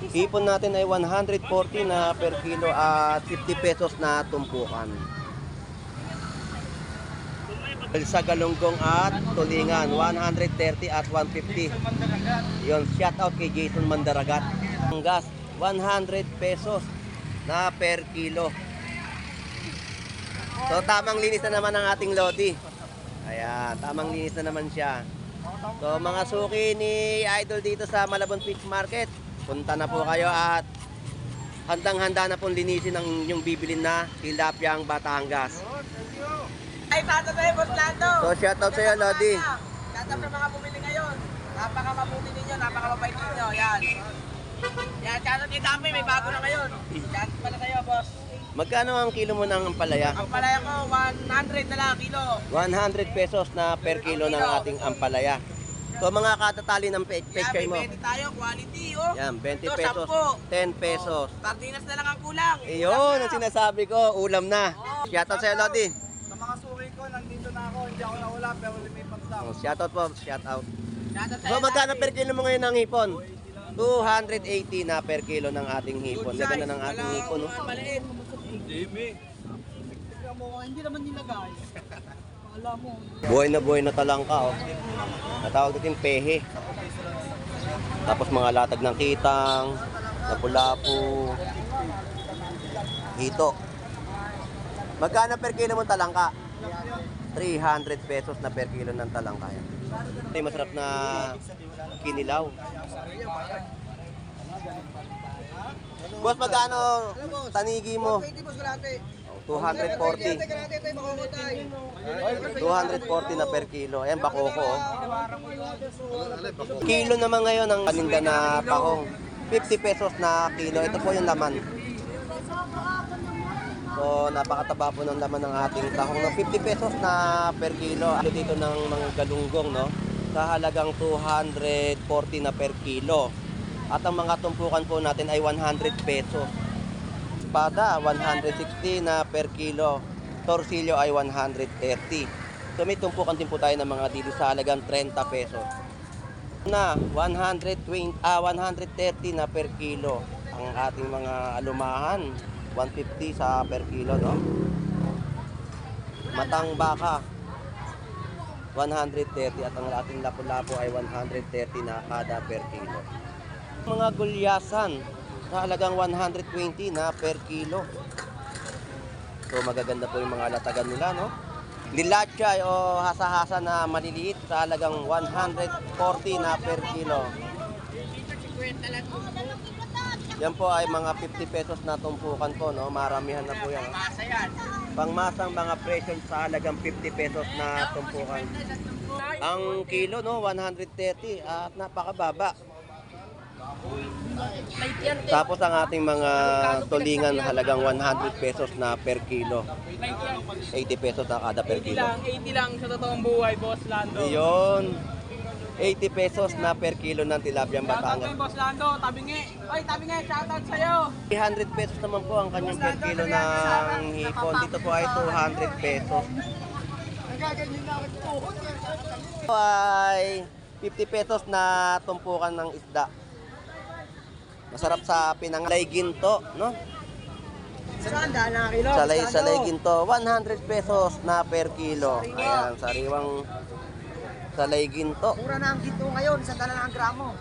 Hipon natin ay 140 na per kilo at 50 pesos na tumpukan. Sa galunggong at tulingan, 130 at 150. Yun, shout out kay Jason Mandaragat. Ang gas, 100 pesos na per kilo. So, tamang linis na naman ang ating lodi. Ayan, tamang linis na naman siya. So, mga suki ni Idol dito sa Malabon Fish Market, punta na po kayo at handang-handa na pong linisin ang inyong bibilin na tilapyang Batangas. Ay, tato tayo, Boss Lando. So, shoutout sa'yo, Lodi. Shoutout sa mga bumili ngayon. Napaka-mabuti ninyo, napaka-mabait ninyo. Yan. Yan, shoutout kay Dami, may bago na ngayon. Shoutout pala kayo, boss. Magkano ang kilo mo ng ampalaya? Ang palaya ko, 100 na lang kilo. 100 pesos na per kilo ng ating ampalaya. So, mga katatali ng pechay mo. Yan, may 20 tayo, quality, oh. Yan, 20 Ito, pesos, 10 pesos. Sardinas na lang ang kulang. Iyon, ang sinasabi ko, ulam na. Shoutout sa'yo, Lodi. Sa mga suki ko, nandito na ako. Hindi ako nawala, pero lumipat lang. Shoutout po, shoutout. Shoutout So, magkano per kilo mo ngayon ng hipon? 280 na per kilo ng ating hipon. Ganda ng ating hipon, no? Maliit. Tignan mo, hindi naman nilagay. Alam mo. Buhay na talangka, oh. Natawag natin pehe. Tapos mga latag ng kitang, lapu-lapu, hito. Magkano per kilo mo talangka? 300 pesos na per kilo ng talangka yan. Ito yung masarap na kinilaw. Boss, magkano tanigi mo? 240. 240 na per kilo. Ayan, bakoko. Oh. Kilo naman ngayon ang paninda na pakong. 50 pesos na kilo. Ito po yung laman. So, napakataba po ng laman ng ating tahong ng 50 pesos na per kilo. Dito ng mga galunggong, no? Sa halagang 240 na per kilo. At ang mga tumpukan po natin ay 100 pesos. Espada, 160 na per kilo. Torsilyo ay 130. So, may tumpukan din po tayo ng mga dito sa halagang 30 pesos. Na 130 na per kilo ang ating mga alumahan. 150 sa per kilo, no? Matang baka 130 at ang ating lapu-lapu ay 130 na kada per kilo. Mga gulyasan sa halagang 120 na per kilo. So magaganda po yung mga latagan nila, no? Lilacha o hasa-hasa na maliliit sa halagang 140 na per kilo. Yan po ay mga 50 pesos na tumpukan po, no? Maramihan na po yan. No? Pangmasang mga presyo sa halagang 50 pesos na tumpukan. Ang kilo, no? 130 at napakababa. Tapos ang ating mga tulingan halagang 100 pesos na per kilo. 80 pesos na kada per kilo. 80 lang sa totoong buhay, Boss Lando. Iyon. 80 pesos na per kilo ng tilapyang Batangas. Boss Lando, tabingi. Oy, tabingi, shoutout sa'yo. 300 pesos naman po ang kanyang per kilo ng hipon. Dito po ay 200 pesos. Ito ay 50 pesos na tumpukan ng isda. Masarap sa pinangalay ginto, no? Saan daan na kilo? Salay ginto, 100 pesos na per kilo. Ayan, sariwang salay ginto. Mura na ang ginto ngayon, sa dala ng gramo.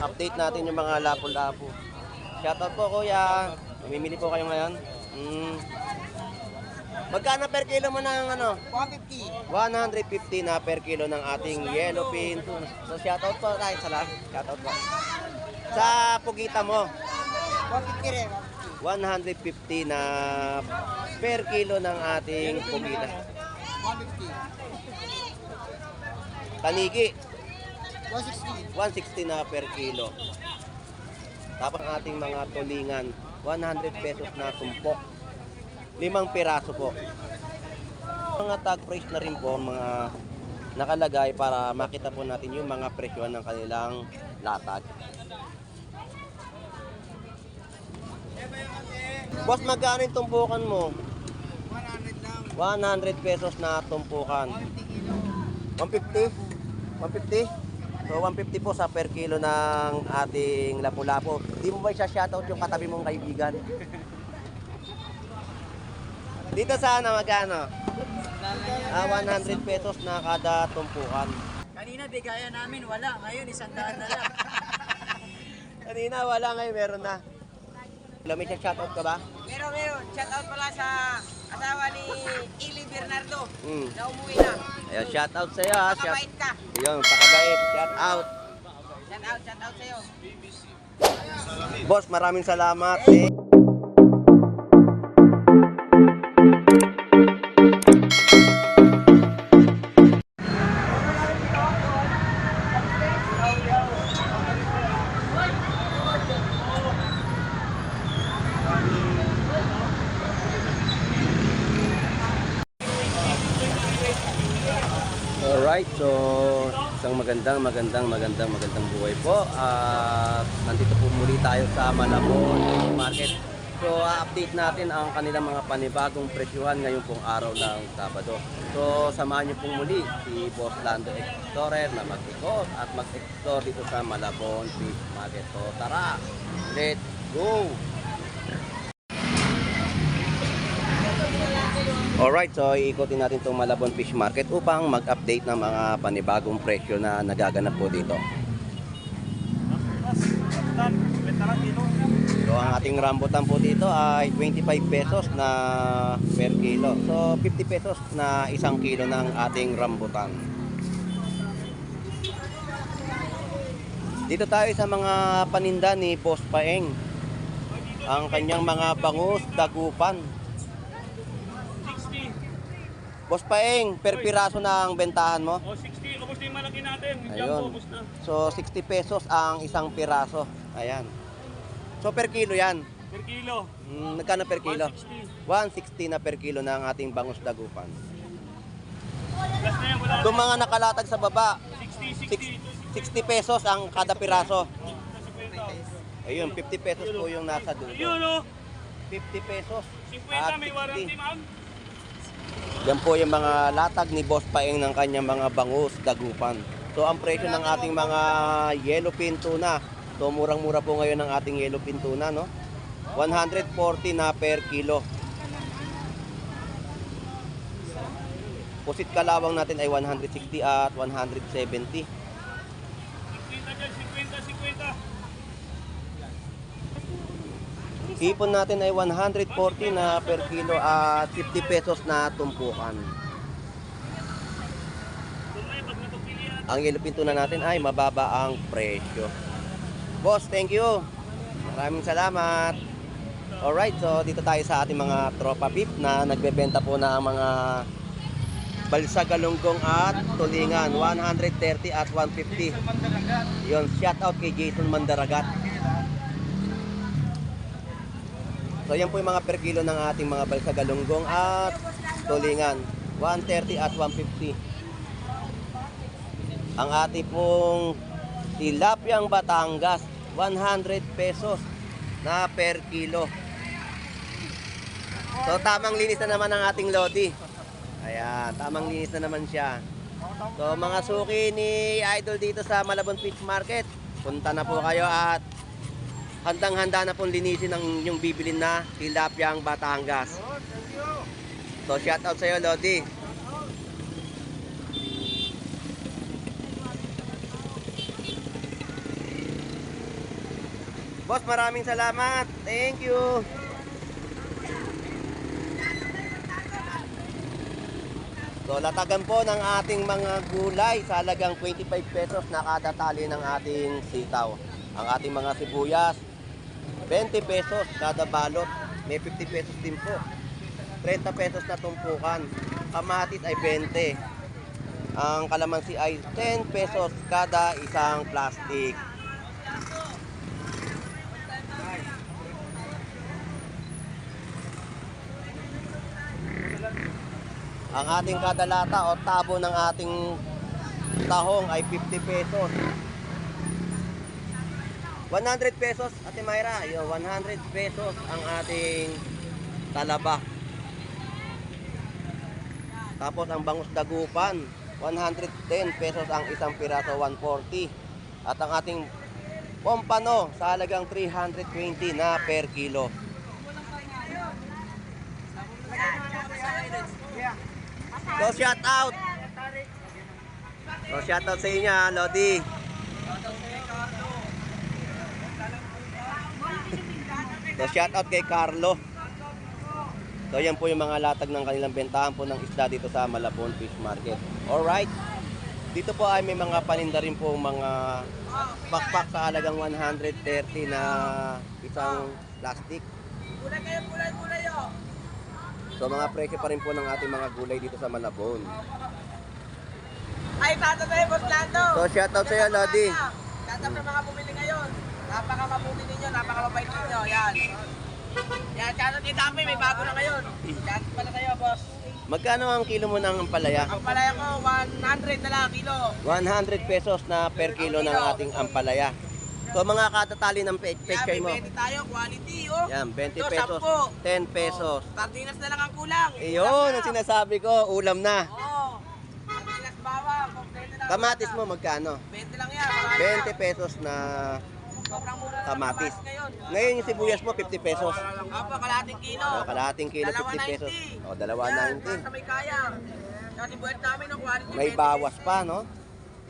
Update natin yung mga lapu-lapu. Shoutout po, kuya. Mamimili po kayo ngayon. Magkano per kilo mo ng ano? 150. 150 na per kilo ng ating yellowfin tuna. So shoutout po tayo sa lahat. Shoutout po. Sa pugita mo, 150 rin. 150 na per kilo ng ating pugita. 150. Tanigi, 160. 160 na per kilo. Tapos ang ating mga tulingan, 100 pesos na tumpok. 5 piraso po. Mga tag price na rin po, mga nakalagay para makita po natin yung mga presyon ng kanilang latag. Boss, magkano yung tumpukan mo? 100 lang. 100 pesos na tumpukan. 150? 150? So 150 po sa per kilo ng ating lapu-lapu. Di mo ba i-shoutout yung katabi mong kaibigan? Dito sana magkano? 100 pesos na kada tumpukan. Kanina bigayan namin, wala. Ngayon, 100 na lang. Kanina wala, ngayon meron na. May shoutout ka ba? Meron. Shout out pala sa asawa ni Ili Bernardo na umuwi na. Ayun, shoutout sa'yo ha. Pakabait ka. Ayun, pakabait. Shoutout. Shout out sa'yo. Boss, maraming salamat. Alright, so isang magandang buhay po. Nandito po muli tayo sa Malabon Market. So, update natin ang kanilang mga panibagong presyuhan ngayong pong araw ng Sabado. So, samahan niyo pong muli si Boss Lando Explorer na mag-ikot at mag-explore dito sa Malabon Fish Market. So, tara! Let's go! Alright, so iikotin natin itong Malabon Fish Market upang mag-update ng mga panibagong presyo na nagaganap po dito. So ang ating rambutan po dito ay 25 pesos na per kilo. So 50 pesos na isang kilo ng ating rambutan. Dito tayo sa mga paninda ni Boss Paeng. Ang kanyang mga bangus, dagupan. Boss Paeng, per piraso na ang bentahan mo? O 60, ubos na yung malaki natin. Yung Ayun. jumbo, ubos na. So 60 pesos ang isang piraso. Ayan. So per kilo yan. Per kilo. Nagkano per kilo? 160. 160 na per kilo ng ating bangus dagupan. Last na yan, wala Itong mga nakalatag sa baba, 60, 60. 60 pesos ang kada piraso. 50. Ayun, 50 pesos po yung nasa dulo. Ayun o. 50 pesos 50 may warranty 60. ma'am. Yan po yung mga latag ni Boss Paeng ng kanyang mga bangus dagupan. So ang presyo ng ating mga yellowfin tuna. So murang-mura po ngayon ang ating yellowfin tuna, no? 140 na per kilo. Pusit kalawang natin ay 160 at 170. 50 dyan, 50. Ipon natin ay 140 na per kilo at 50 pesos na tumpukan. Tumay, pag natupilihan. Ang yellowfin tuna natin ay mababa ang presyo. Boss, thank you. Maraming salamat. Alright, so dito tayo sa ating mga tropa beef na nagbebenta po na mga balsa galunggong at tulingan. 130 at 150. Yun, shout out kay Jason Mandaragat. So yan po yung mga per kilo ng ating mga balsa galunggong at tulingan. 130 at 150. Ang ating pong tilapyang Batangas, 100 pesos na per kilo. So tamang linis na naman ang ating lodi. Ayan, tamang linis na naman siya. So mga suki ni Idol dito sa Malabon Fish Market, punta na po kayo at handang-handa na pong linisin ang inyong bibilin na tilapyang Batangas. So shout out sa iyo, Lodi. Boss, maraming salamat. Thank you. So latagan po ng ating mga gulay sa halagang 25 pesos na kada tali ng ating sitaw. Ang ating mga sibuyas, 20 pesos kada balot. May 50 pesos din po. 30 pesos na tumpukan. Kamatis ay 20. Ang kalamansi ay 10 pesos kada isang plastic. Ang ating kada lata o tabo ng ating tahong ay 50 pesos. 100 pesos, Ate Mayra. Yo, 100 pesos ang ating talaba. Tapos ang bangus dagupan, 110 pesos ang isang piraso, 140. At ang ating pompano sa halagang 320 na per kilo. So shout out. So shout out sa inyo, Lodi. So shout out kay Carlo. So yan po yung mga latag ng kanilang bentahan po ng isda dito sa Malabon Fish Market. Alright. Dito po ay may mga paninda rin po mga backpack sa halagang 130 na isang plastic. Gulay kayo, gulay oh. So mga presyo pa rin po ng ating mga gulay dito sa Malabon. Ay, tatanay, Boss Lando. So shout out sa iyo, Lodi. Shout out sa mga bumili ngayon. Napakamabuti ninyo, napakamabait ninyo. Yan. Yan, shout out kay Dami, may bago na ngayon. Shout out pala sa'yo, boss. Magkano ang kilo mo ng ampalaya? Ang palaya ko, 100 na lang kilo. 100 pesos na per kilo ng ating ampalaya. So mga katatali ng pechay Yan, mo. may 20 tayo, quality oh. Yan, 20 Ito, pesos, 10. 10 pesos. Sardinas na lang ang kulang. Iyon ang sinasabi ko, ulam na. Oo. Sardinas bawang, kompleto na. Kamatis mo magkano? 20 lang yan. marami 20 pesos na Sobrang mura na kamatis. ngayon. Ngayon yung sibuyas mo 50 pesos. Apa, kalating kilo. O, kalahating kilo 50 pesos. O, Yan, 2.90. basta may kaya. Kasi buhat namin ng quality. May 20 bawas pa, no?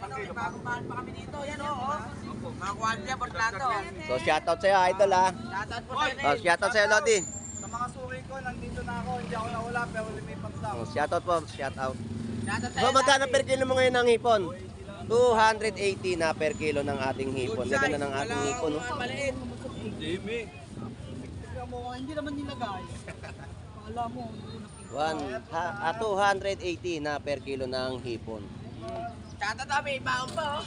Ano, may bagong mahal pa kami dito. Yan oh. Mga quality yan, Portlato. So shoutout sa'yo, idol ha. Shoutout po sa'yo, O, Rin. shoutout sa'yo, Lodi. Sa mga suki ko, nandito na ako. Hindi ako nawala, pero lumipat lang. O, shoutout po, shoutout. Shoutout So magkano per kilo mo ngayon ng hipon? 280 na per kilo ng ating hipon. Ganda ng ating hipon, no? Maliit. Tignan mo, hindi naman nilagay. Alam mo, 280 na per kilo ng hipon. Shoutout na, may baong pa oh.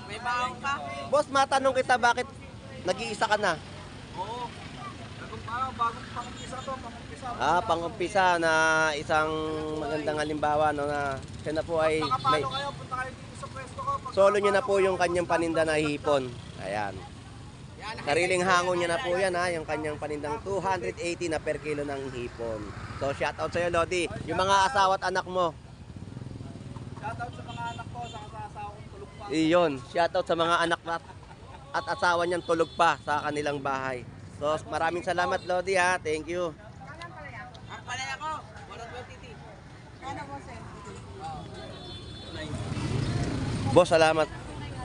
May baong pa. Boss, matanong kita bakit nag-iisa ka na? oo. Bagong pangumpisa to, pangumpisa. Pang-umpisa na isang magandang halimbawa no, na siya na po ay may, Nakapalo kayo, punta kayo dito sa pwesto ko. solo niya na po yung kanyang paninda na hipon. Ayan. Yan, Sariling hangon niya na po yan ha, yung kanyang panindang 280 na per kilo ng hipon. So shout out sa iyo, Lodi. Yung mga asawa at anak mo. Shoutout sa mga anak ko, sa asawa kong tulog pa. Iyon, shout out sa mga anak at asawa niyang tulog pa sa kanilang bahay. So maraming salamat, Lodi ha. Thank you. ang palaya ko, 120. Ano mo, sir? Boss, salamat.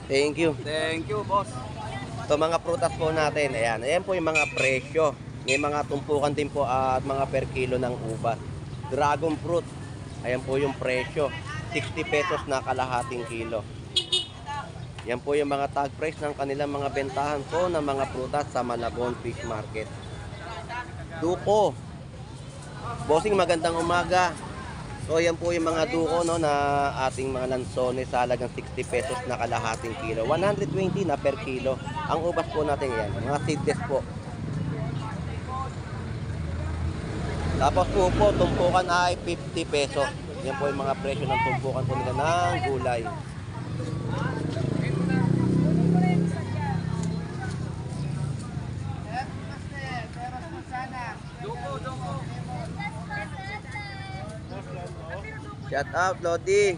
Thank you. Thank you, boss. Ito mga prutas po natin. Ayan. Ayan po yung mga presyo. May mga tumpukan din po at mga per kilo ng ubas. Dragon fruit. Ayan po yung presyo. 60 pesos na kalahating kilo. Yan po yung mga tag price ng kanilang mga bentahan po ng mga prutas sa Malabon Fish Market. Duko. Bossing, magandang umaga. So yan po yung mga duko no, na ating mga lansones sa halagang 60 pesos na kalahating kilo. 120 na per kilo. Ang ubas po natin yan, mga seedless po. Tapos upo, tumpukan ay 50 pesos. Yan po yung mga presyo ng tumpukan po nila ng gulay. Shout out, Lodi.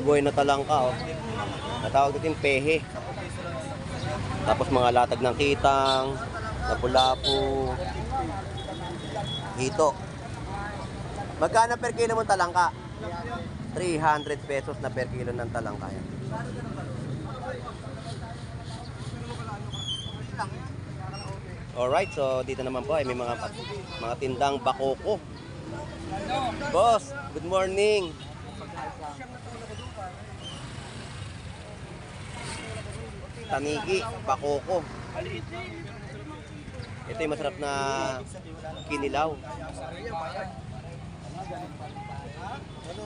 Buhay na talangka, oh. Natawag natin pehe. Tapos mga latag ng kitang, lapu-lapu, hito. Magkano per kilo mong talangka? 300 pesos na per kilo ng talangka yan. Alright, so dito naman po ay may mga tindang bakoko. Boss, good morning. Tanigi, bakoko. Ito yung masarap na kinilaw.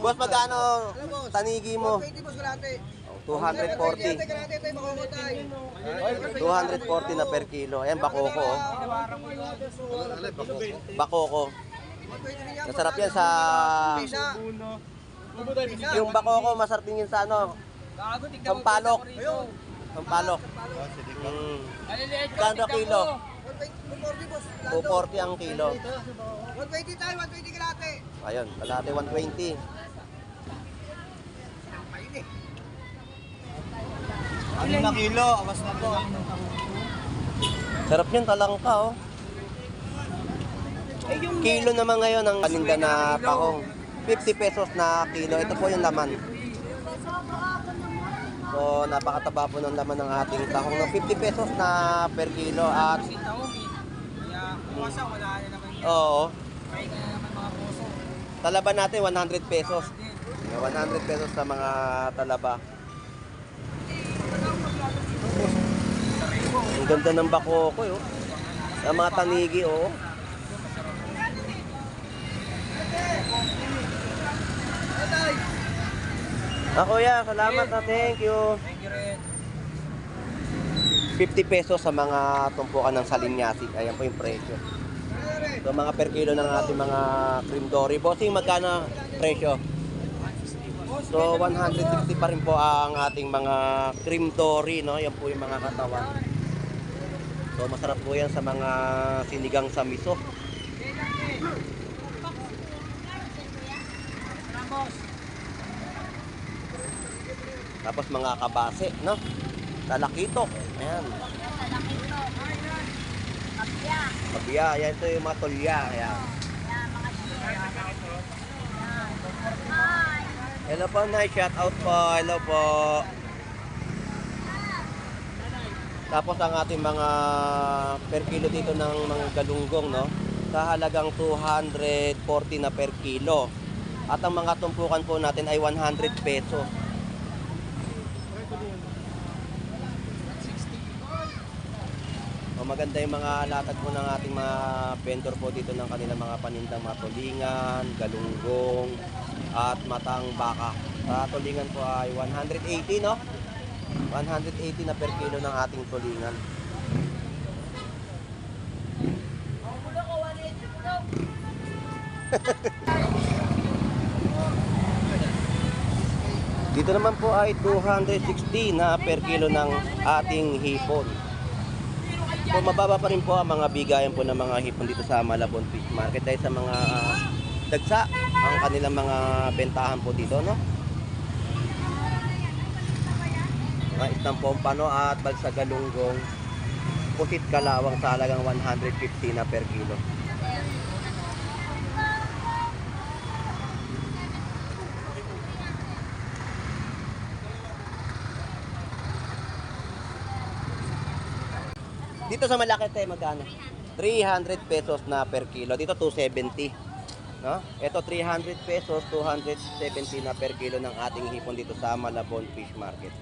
Boss, magkano tanigi mo? 20 boss, kalate. 240. 240 na per kilo. Ayan, bakoko. Oh. Bakoko. Masarap yan sa... Yung bakoko, masarap din yun sa ano? Pampalok. Pampalok. Kano kilo? 240 ang kilo. 120 tayo, 120 kalate. Ayun, kalate 120. Ano na kilo? Awas na to. Sarap yun, talangka oh. Kilo naman ngayon ang paninda na tahong. 50 pesos na kilo. Ito po yung laman. So, napakataba po ng laman ng ating tahong ng 50 pesos na per kilo. At oo. Talaba natin 100 pesos. 100 pesos sa mga talaba. Ang ganda ng bakoko oh. Sa mga tanigi oh. Kuya, salamat na. Thank you. Thank you rin. 50 pesos sa mga tumpukan ng salinyasik. Ayan po yung presyo. So mga per kilo ng ating mga cream dory. Bossing, magkano presyo? So 160 pa rin po ang ating mga cream dory, no? Yan po yung mga katawan. So masarap po yan sa mga sinigang sa miso. Tapos mga kabase, no? Talakito. Ayan. Mabia. Ayan, ito yung mga tulya. Ayan. Hello po, nice shout out po. Hello po. Tapos ang ating mga per kilo dito ng mga galunggong, no? Sa halagang 240 na per kilo. At ang mga tumpukan po natin ay 100 pesos. Maganda yung mga latag po ng ating mga vendor po dito ng kanilang mga panindang mga tulingan, galunggong, at matang baka. Sa tulingan po ay 180, no? 180 na per kilo ng ating tulingan. Dito naman po ay 260 na per kilo ng ating hipon. So mababa pa rin po ang mga bigayan po ng mga hipon dito sa Malabon Fish Market dahil sa mga dagsa ang kanilang mga bentahan po dito, no? Mga isang pompano at balsa galunggong, pusit kalawang sa halagang 150 na per kilo. Dito sa Malakete, magkano? 300 pesos na per kilo. Dito 270. No? Ito 300 pesos, 270 na per kilo ng ating hipon dito sa Malabon Fish Market.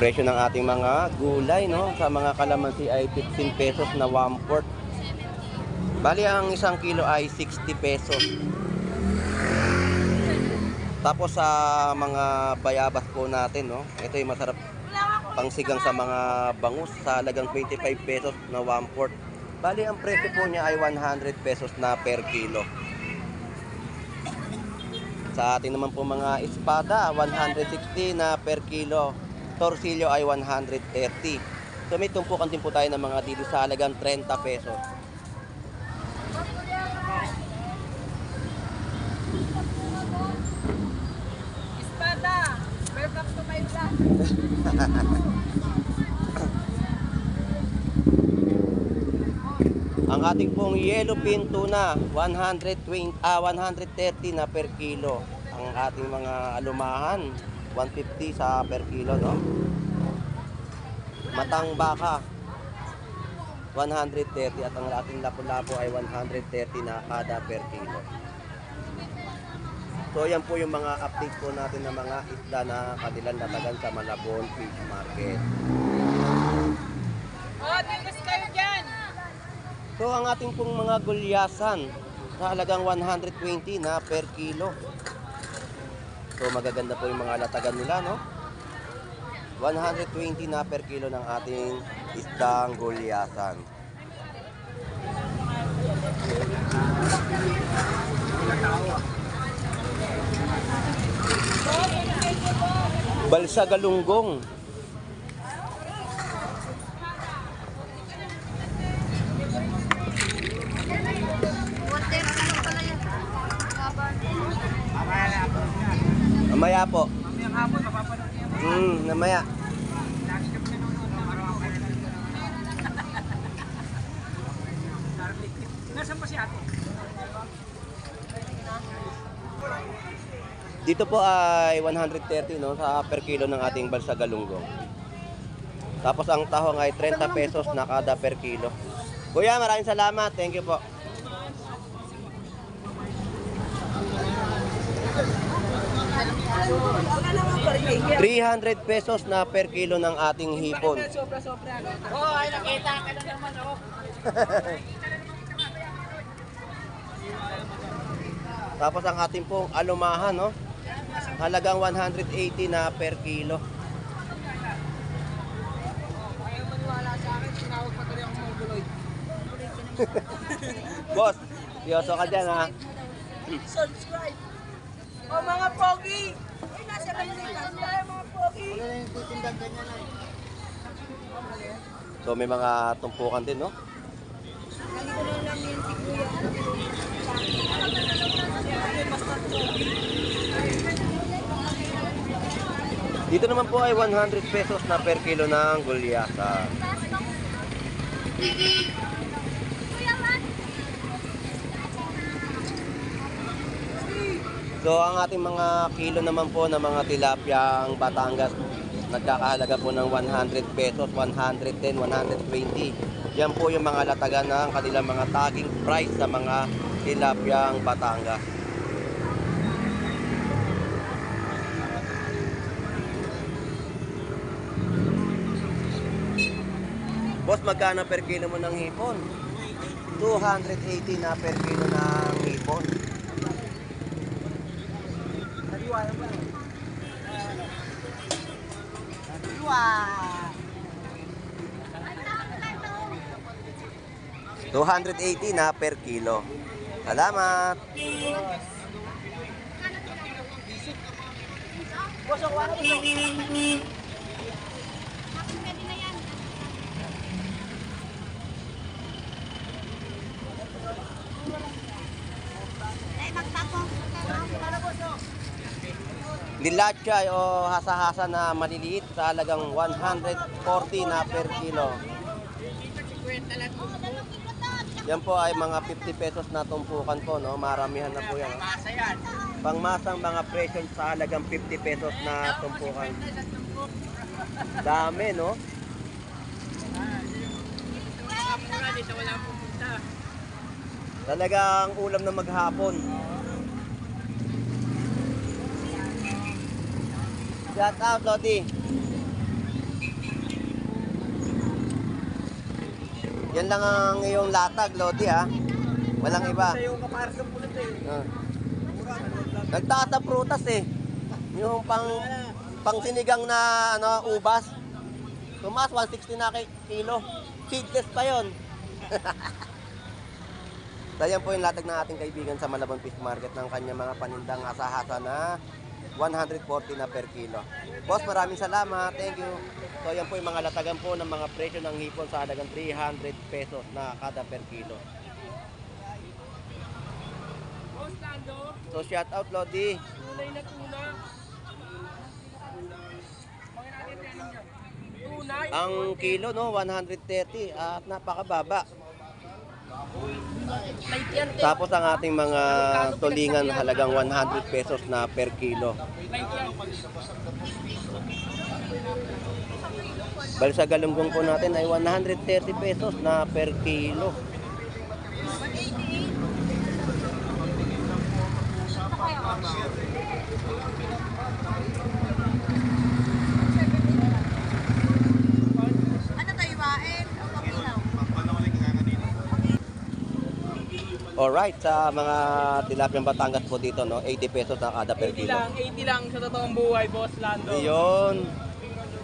Presyo ng ating mga gulay, no? Sa mga kalamansi ay 15 pesos na 1/4. Bali ang isang kilo ay 60 pesos. Tapos sa mga bayabas po natin, no? Ito yung masarap pangsigang sa mga bangus sa halagang 25 pesos na 1/4. Bali ang presyo po niya ay 100 pesos na per kilo. Sa ating naman po mga espada, 160 na per kilo. Torsilyo ay 130. So may tumpukan din po tayo ng mga dito sa halagang 30 pesos. Espada, welcome to my vlog. Ang ating pong yellowfin tuna, 130 na per kilo. Ang ating mga alumahan, 150 sa per kilo, no? Matang baka, 130 at ang ating lapu-lapu ay 130 na kada per kilo. So yan po yung mga update po natin ng mga isda na kanilang latagan sa Malabon Fish Market. Oh, tingos kayo dyan. So ang ating pong mga gulyasan sa halagang 120 na per kilo. So magaganda po yung mga latagan nila, no? 120 na per kilo ng ating isdang gulyasan. Balsa galunggong. Mamaya po. Mamayang hapon, mapapanood niyo. Namaya. Lagi kami nanonood ng araw kayo na Nasaan pa si ate? Dito po ay 130 no sa per kilo ng ating balsa galunggong. Tapos ang tahong ay 30 pesos na kada per kilo. Kuya, maraming salamat. Thank you po. ₱300 na per kilo ng ating hipon. Sobra-sobra. Oh, ay nakita ka na naman, oh. Tapos ang ating pong alumahan, no? Halagang 180 na per kilo. Ayaw maniwala sa akin, tinawag pa tuloy akong mongoloid. Boss, seryoso ka dyan, ha? Subscribe. Oh, mga pogi. Ay, nasa Pilipinas tayo, mga pogi. So may mga tumpukan din, no? Dito naman po ay 100 pesos na per kilo ng gulyasa. So ang ating mga kilo naman po ng mga tilapyang Batangas nagkakahalaga po ng 100 pesos, 110, 120. Yan po yung mga latagan ng kanilang mga tagging price sa mga tilapyang Batangas. Boss, magkano per kilo mo ng hipon? 280 na per kilo ng hipon. Nariwala ba? Wow. 280 na per kilo. Salamat! Boss, ako ano gusto? Dilacha o hasa-hasa na maliliit sa halagang 140 na per kilo. Yan po ay mga 50 pesos na tumpukan po, no? Maramihan na po yan. No? Masa yan. Pangmasang mga presyo sa halagang 50 pesos na tumpukan. Dami, no? Talagang ulam na maghapon. Shout out, Lodi. Yan lang ang iyong latag, Lodi, ha? Walang iba. Sa yung kapares ng pulit eh. Ah. Nagtata prutas eh. Yung pang sinigang na ubas. Tumaas 160 na kilo. Seedless pa 'yon. So yan po yung latag ng ating kaibigan sa Malabon Fish Market ng kanya mga panindang hasa-hasa na 140 na per kilo. Boss, maraming salamat. Thank you. So yan po yung mga latagan po ng mga presyo ng hipon sa halagang 300 pesos na kada per kilo. So shout out, Lodi. Tunay na tuna. Tunay. Ang kilo, no, 130 at napakababa. Light yan. Tapos ang ating mga tulingan halagang 100 pesos na per kilo. Light yan. Balsa galunggong po natin ay 130 pesos na per kilo. Ano tayo iwain? O paminaw? Alright, sa mga tilapiyang Batangas po dito, no, 80 pesos na kada per 80 kilo. lang, 80 lang sa totoong buhay, Boss Lando. Ayun,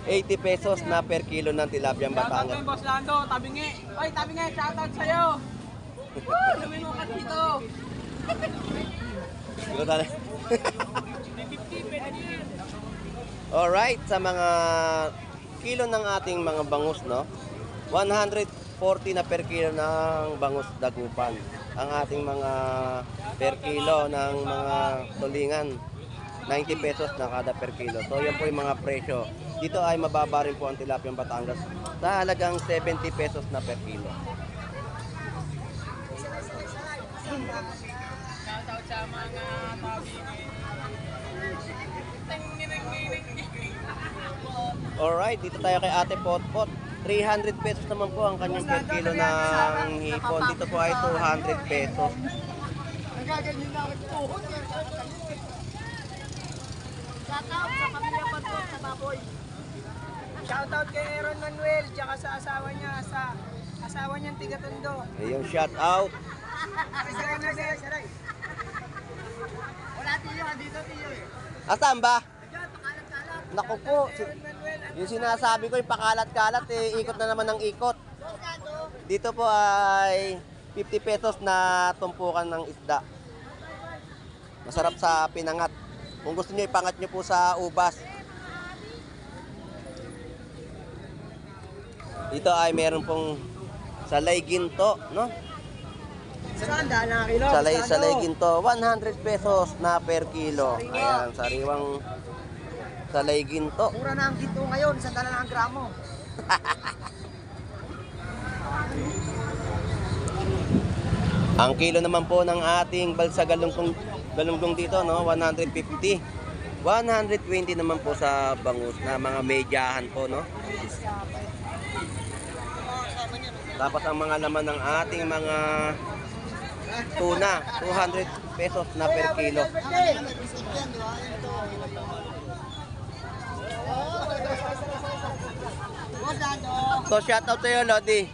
80 pesos na per kilo ng tilapiyang Shoutout Batangas. kay Boss Lando, tabingi. Oy, tabingi, shoutout sa'yo. Woo, lumino ka dito. Dito tayo. Alright, sa mga kilo ng ating mga bangus, no, 140 na per kilo ng bangus dagupan. Ang ating mga per kilo ng mga tulingan, 90 pesos na kada per kilo. So, yan po yung mga presyo. Dito ay mababa rin po ang tilapiyang Batangas sa halagang 70 pesos na per kilo. Shoutout sa mga tabingi. Alright, dito tayo kay Ate Potpot. 300 pesos naman po ang kanyang per kilo ng hipon. Dito po ay 200 pesos. Shoutout sa pamilya Pagkot sa baboy. Shoutout kay Aaron Manuel, tsaka sa asawa niyang tiga-Tondo. Ayun, shout out. Wala tiyo, dito tiyo eh. Asan ba? Diyan, pakalat-kalat. Naku po, yung sinasabi ko, yung pakalat-kalat, ikot na naman ng ikot. Dito po ay 50 pesos na tumpukan ng isda. Masarap sa pinangat. Kung gusto niyo, ipangat niyo po sa ubas. Dito ay meron pong salay ginto, no? Saan daan na kilo? Salay ginto, 100 pesos na per kilo. Ayan, sariwang salay ginto. Mura na ang ginto ngayon, sandala na ang gramo. Ang kilo naman po ng ating balsa galunggong dito, no, 150. 120 naman po sa bangus na mga medyahan po, no. Tapos ang mga laman ng ating mga tuna, 200 pesos na per kilo. So shoutout sa'yo, Lodi.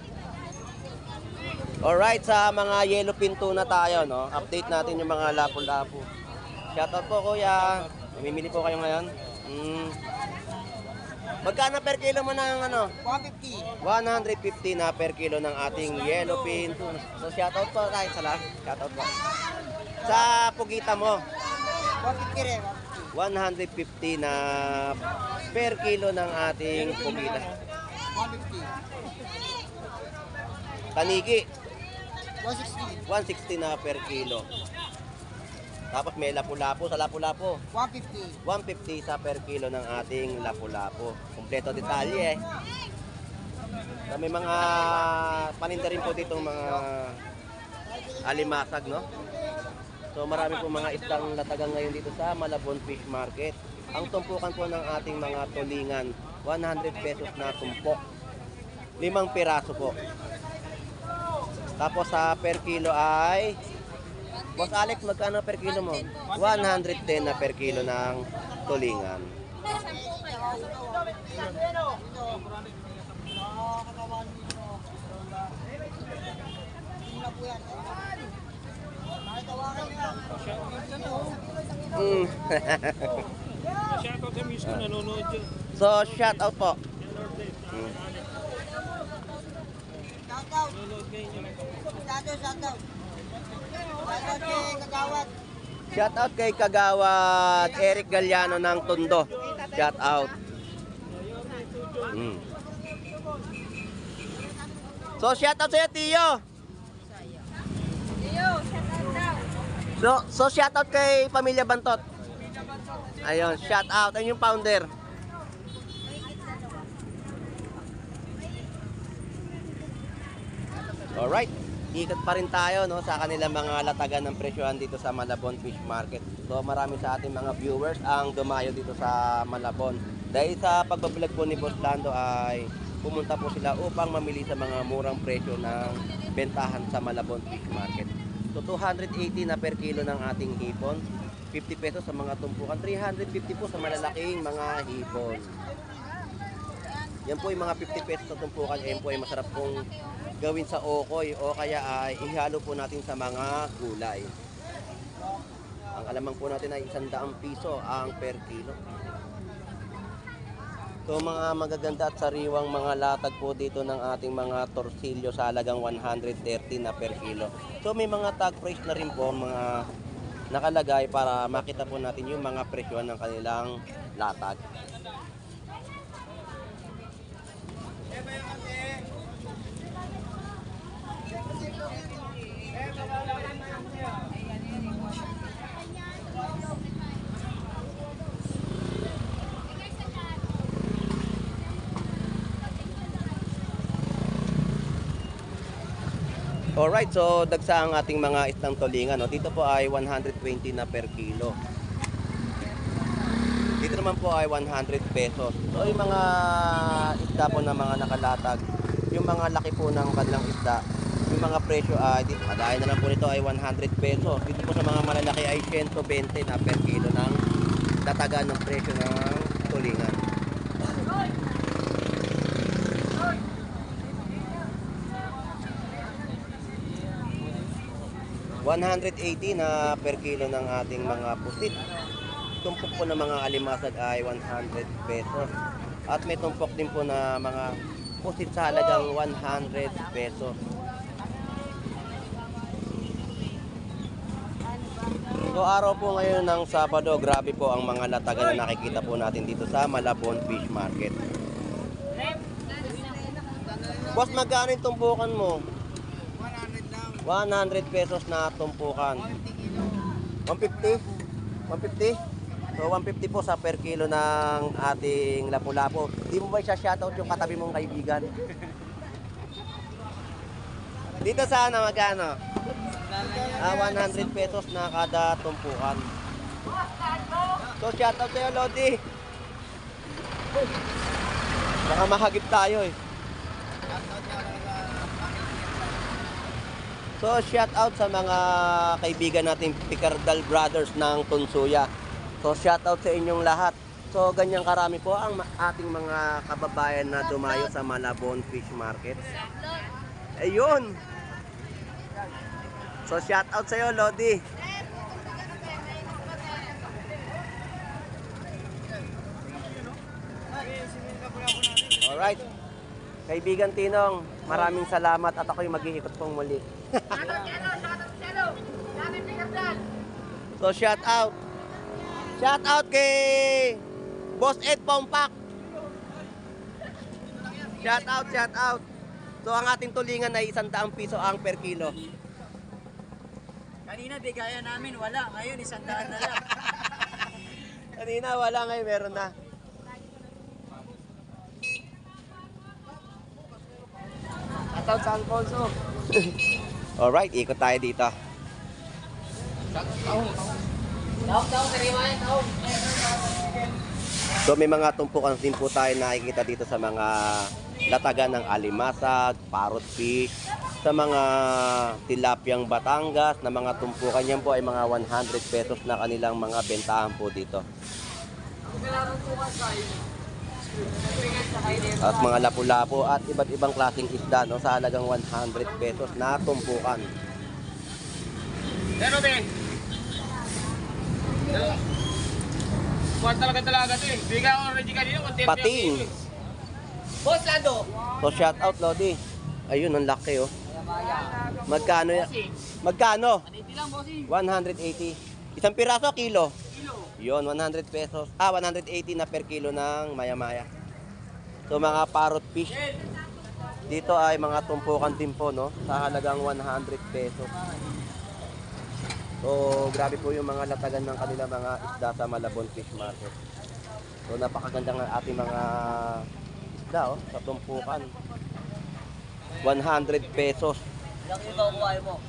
Alright, sa mga yellow pin tuna tayo, no? Update natin yung mga lapu-lapu. Shoutout po, kuya. Namimili po kayo ngayon. Magkano per kilo mo ng ano? 150. 150 na per kilo ng ating yellow pin tuna. So shoutout po tayo sa lahat. Shoutout po. Sa pugita mo, 150 rin. 150 na per kilo ng ating pugita. 150. Tanigi, 160. 160 na per kilo. Tapos may lapu-lapu sa lapu-lapu. 150. 150 sa per kilo ng ating lapu-lapu. Kompleto detalye. So, may mga paninda rin po ditong mga alimasag, no? So marami po mga isdang latagang ngayon dito sa Malabon Fish Market. Ang tumpukan po ng ating mga tulingan, 100 pesos na tumpok. 5 piraso po. Tapos sa per kilo ay, Boss Alex, magkano per kilo mo? 110 na per kilo ng tulingan. Shoutout sa miss ko, nanonood yun. So, shout out po. Nanonood ngayon yun. Shoutout. Shoutout kay Kagawad. Shout out kay Kagawad Eric Galliano ng Tondo. Shout out. So, shout out sa'yo, Tiyo. So shout out kay Pamilya Bantot. Ayun, shout out. Ayun yung founder. Alright, ikot pa rin tayo, no, sa kanilang mga latagan ng presyohan dito sa Malabon Fish Market. So marami sa ating mga viewers ang dumayo dito sa Malabon. Dahil sa pagbablog po ni Boss Lando ay pumunta po sila upang mamili sa mga murang presyo ng bentahan sa Malabon Fish Market. So 280 na per kilo ng ating hipon, 50 pesos sa mga tumpukan, 350 po sa malalaking mga hipon. Yan po yung mga 50 pesos sa tumpukan, yan po ay masarap pong gawin sa okoy o kaya ay ihalo po natin sa mga gulay. Ang alamang po natin ay 100 piso ang per kilo. So mga magaganda at sariwang mga latag po dito ng ating mga torsilyo sa halagang 130 na per kilo. So may mga tag price na rin po mga nakalagay para makita po natin yung mga presyo ng kanilang latag. Alright, so dagsa ang ating mga isdang tulingan. No? Dito po ay 120 na per kilo. Dito naman po ay 100 pesos. So yung mga isda po na mga nakalatag, yung mga laki po ng kanilang isda, yung mga presyo ay dito, kadahin na lang po nito ay 100 pesos. Dito po sa mga malalaki ay 120 na per kilo ng latagan ng presyo ng tulingan. $180 na per kilo ng ating mga pusit. Tumpok po ng mga alimasag ay 100 pesos. At may tumpok din po na mga pusit sa halagang 100 pesos. So araw po ngayon ng Sabado, grabe po ang mga latagan na nakikita po natin dito sa Malabon Fish Market. Boss, magkano yung tumpukan mo? 100 pesos na tumpukan. 150? 150? So 150 po sa per kilo ng ating lapu-lapu. Di mo ba siya-shoutout yung katabi mong kaibigan? Dito sana magkano? 100 pesos na kada tumpukan. So shoutout sa'yo, Lodi. Baka mahagip tayo eh. So, shout out sa mga kaibigan nating Picardal Brothers ng Tunsuya. So, shout out sa inyong lahat. So, ganyang karami po ang ating mga kababayan na dumayo sa Malabon Fish Market. Ayun! So, shout out sa iyo, Lodi. Alright. Kaibigan Tinong, maraming salamat at ako'y mag-iikot pong muli. So shout out. Shout out kay Boss Ed Pompak. Shout out, shout out. So ang ating tulingan ay 100 piso ang per kilo. Kanina bigayan namin, wala. Ngayon, 100 na lang. Kanina wala, ngayon meron na. Shoutout sa Alfonso. Alright, ikot tayo dito. So may mga tumpukan din po tayo nakikita dito sa mga latagan ng alimasag, parrot fish, sa mga tilapyang Batangas na mga tumpukan. Yan po ay mga 100 pesos na kanilang mga bentahan po dito. At mga lapu-lapu at iba't ibang klaseng isda, no, sa halagang 100 pesos na tumpukan. Pero be, kuwan talaga ito eh. Bigay ako already kanina, 130 Pating. Boss Lando! So shout out, Lodi. Ayun, ang laki oh. Magkano yan? Magkano? 180 lang, bossing. 180. Isang piraso, kilo? Yun, 100 pesos. 180 na per kilo ng maya-maya. So mga parrot fish. Dito ay mga tumpukan din po, no? Sa halagang 100 pesos. So grabe po yung mga latagan ng kanila mga isda sa Malabon Fish Market. So napakaganda ng ating mga isda, oh, sa tumpukan. 100 pesos. Ilang ito kuha mo?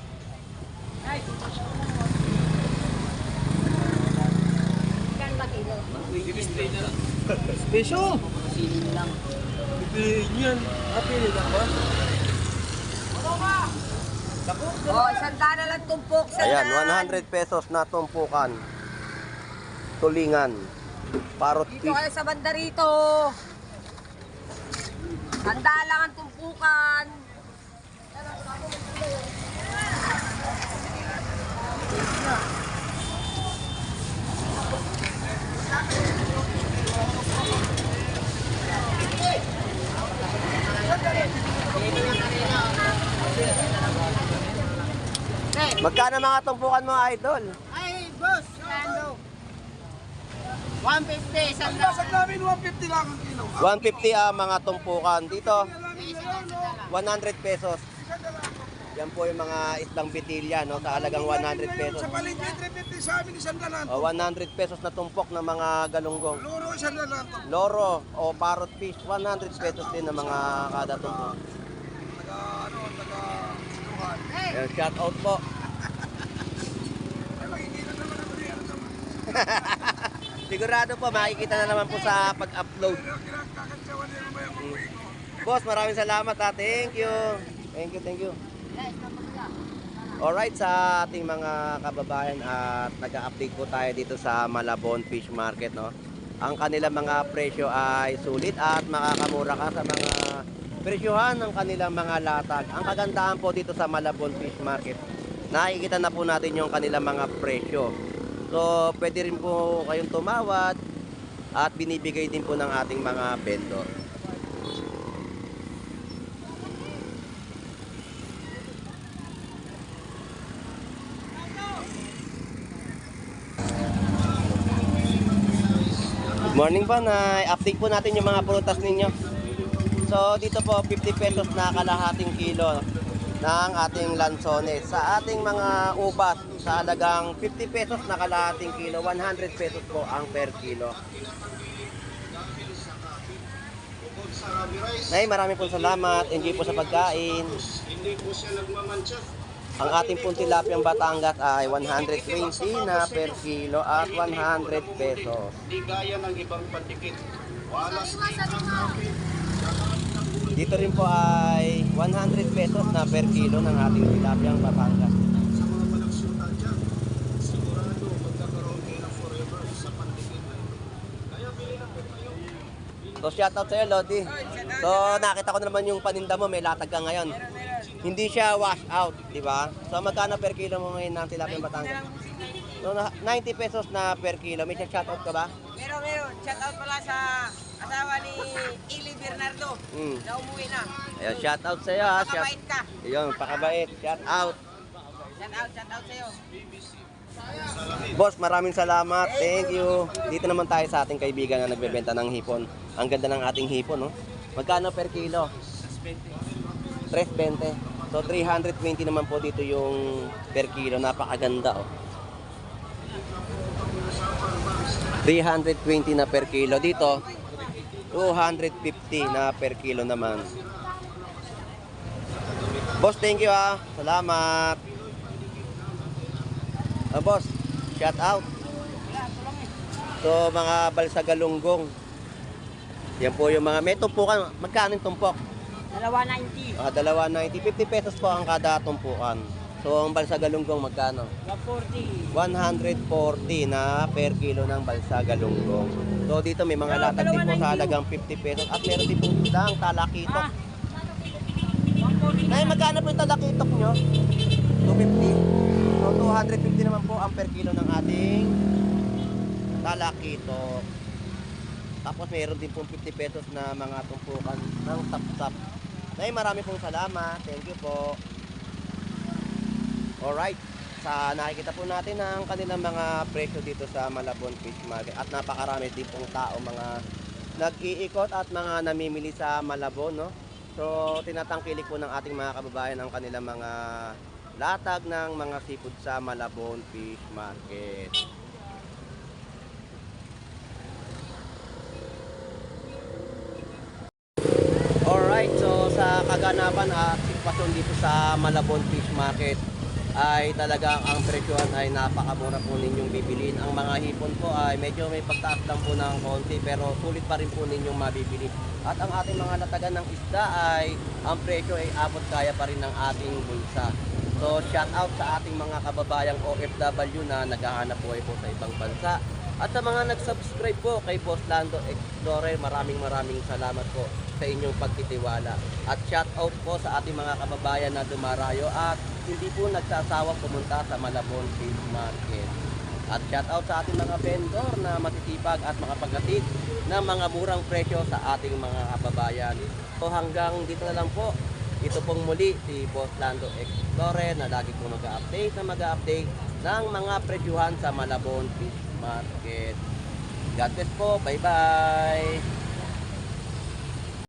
Peso! Oh, 100 na lang tumpok sa Ayan, 100 pesos na tumpukan. Tulingan. Parrot Dito fish. kayo sa banda rito. 100 lang ang tumpukan. Magkano mga tumpukan mo, idol? Ay, boss, Lando. 150, isang Basag namin 150 lang ang kilo. 150 ang mga tumpukan. Dito, isang 100 pesos. Yan po yung mga islang bitilya, no? Sa halagang 100 pesos. Sa paligid, 350 sa amin, isang dalan. 100 pesos na tumpok ng mga galunggong. Luro, isang dalan to. Loro o parrot fish, 100 pesos din ang mga kada tumpok. Luhan. Yan, shout out po. Ay, makikita naman ako niya. Sigurado po, makikita na naman po sa pag-upload. Kakantsawan niya naman yung mga Boss, maraming salamat ha. Thank you. Thank you, thank you. Alright, sa ating mga kababayan at nag-update po tayo dito sa Malabon Fish Market, no? Ang kanilang mga presyo ay sulit at makakamura ka sa mga presyohan ng kanilang mga latag. Ang kagandahan po dito sa Malabon Fish Market, nakikita na po natin yung kanilang mga presyo. So, pwede rin po kayong tumawad at binibigay din po ng ating mga vendor. Good morning po, update po natin yung mga prutas ninyo. So dito po 50 pesos na kalahating kilo ng ating lansones. Sa ating mga ubas sa halagang 50 pesos na kalahating kilo, 100 pesos po ang per kilo. Nay, maraming po salamat. Enjoy po sa pagkain. Hindi po siya nagmamantsa. Ang ating pong tilapiyang Batangas ay 120 na per kilo at 100 pesos. Di gaya ng ibang patikit. Wala Dito rin po ay 100 pesos na per kilo ng ating tilapiyang Batangas. sa mga malagsyuta dyan. Sigurado magkakaroon kayo ng forever sa pantikit na ito. Kaya bili na po kayo. So shoutout sa'yo, Lodi. So nakita ko na naman yung paninda mo, may latag ka ngayon. Hindi siya wash out, di ba? So magkano per kilo mo ngayon ng tilapiyang Batangas? So 90 pesos na per kilo. May shoutout ka ba? Meron. Shout out pala sa asawa ni Ili Bernardo na umuwi na. Ayun, shoutout sa'yo ha. Pakabait ka. Ayun, pakabait. Shoutout. Shout out sa'yo. Boss, maraming salamat. Thank you. Dito naman tayo sa ating kaibigan na nagbebenta ng hipon. Ang ganda ng ating hipon, no? Magkano per kilo? 3.20. So 320 naman po dito yung per kilo. Napakaganda, oh. 320 na per kilo. Dito, 250 na per kilo naman. Boss, thank you ha. Salamat. Boss, shout out. So mga balsagalunggong. Yan po yung mga may tumpukan. Magkano yung tumpok? 290. 290. 50 pesos po ang kada tumpukan. So ang balsagalunggong magkano? 140. 140 na per kilo ng balsagalunggong. So dito may mga latag din po sa halagang 50 pesos. At meron din po isang talakitok. Nay, magkano po yung talakitok nyo? 250. So 250 naman po ang per kilo ng ating talakitok. Tapos mayroon din pong 50 pesos na mga tumpukan ng tap-tap. Nay, marami pong salamat. Thank you po. Alright. Sa nakikita po natin ang kanilang mga presyo dito sa Malabon Fish Market. At napakarami din pong tao, mga nag-iikot at mga namimili sa Malabon, no? So, tinatangkilik po ng ating mga kababayan ang kanilang mga latag ng mga seafood sa Malabon Fish Market. Alright, so sa kaganapan at sitwasyon dito sa Malabon Fish Market ay talagang ang presyohan ay napakamura po ninyong bibilin. Ang mga hipon po ay medyo may pagtaas lang po ng konti pero sulit pa rin po ninyong mabibili. At ang ating mga latagan ng isda ay ang presyo ay abot kaya pa rin ng ating bulsa. So shout out sa ating mga kababayang OFW na naghahanap buhay po sa ibang bansa. At sa mga nag-subscribe po kay Boss Lando Explorer, maraming salamat po sa inyong pagtitiwala. At shout out po sa ating mga kababayan na dumarayo at hindi po nagsasawang pumunta sa Malabon Fish Market. At shout out sa ating mga vendor na matitipag at makapaghatid ng mga murang presyo sa ating mga kababayan. So hanggang dito na lang po. Ito pong muli si Boss Lando Explorer na lagi pong mag-update ng mga presyuhan sa Malabon Fish Market. God bless po. Bye-bye!